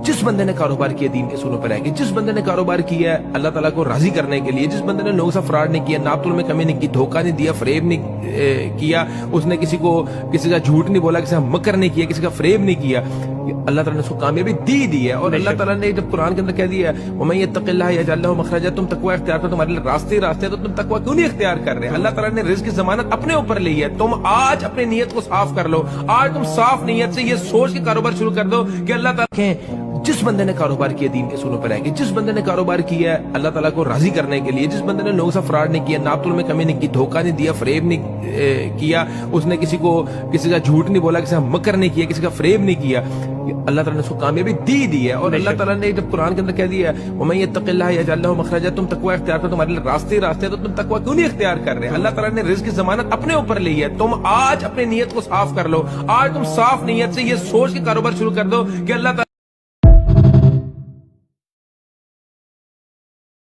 جس بندے نے کاروبار کیا دین کے اصولوں پر رہ کے، جس بندے نے کاروبار کیا ہے اللہ تعالیٰ کو راضی کرنے کے لیے، جس بندے نے لوگوں سے فراڈ نہیں کیا، ناپ تول میں کمی نہیں کی، دھوکہ نہیں دیا، فریب نہیں کیا، اس نے کسی کا جھوٹ نہیں بولا، کسی کا مکر نہیں کیا، کسی کا فریب نہیں کیا، اللہ تعالیٰ نے اس کو کامیابی دی ہے۔ اور اللہ تعالیٰ نے جب قرآن کے اندر کہہ دیا ہے وَمَن يَتَّقِ اللَّهَ يَجْعَل لَهُ مَخْرَجًا، تم تقوی اختیار کرو، تمہارے لیے راستے تو تم تقوی کیوں نہیں اختیار کر رہے؟ اللہ تعالیٰ نے رزق کی ضمانت اپنے اوپر لی ہے، تم آج اپنی نیت کو صاف کر لو، آج تم صاف نیت سے یہ سوچ کے کاروبار شروع کر دو کہ اللہ تعالیٰ جس بندے نے کاروبار کیا دین کے اصولوں پر رہ کے، جس بندے نے کاروبار کیا ہے اللہ تعالیٰ کو راضی کرنے کے لیے، جس بندے نے لوگوں سے فراڈ نہیں کیا، ناپ تول میں کمی نہیں کی، دھوکہ نہیں دیا، فریب نہیں کیا، اس نے کسی کا جھوٹ نہیں بولا، کسی کا مکر نہیں کیا، کسی کا فریب نہیں کیا، اللہ تعالیٰ نے اس کو کامیابی دی ہے۔ اور اللہ تعالیٰ نے جب قرآن کے اندر کہہ دیا ہے وَمَن يَتَّقِ اللَّهَ يَجْعَل لَهُ مَخْرَجًا، تم تقوی اختیار کرو، تمہارے لیے راستے تو تم تقوی کیوں نہیں اختیار کر رہے؟ اللہ تعالیٰ نے رزق کی ضمانت اپنے اوپر لی ہے، تم آج اپنی نیت کو صاف کر لو، آج تم صاف نیت سے یہ سوچ کے کاروبار شروع کر دو کہ اللہ تعالیٰ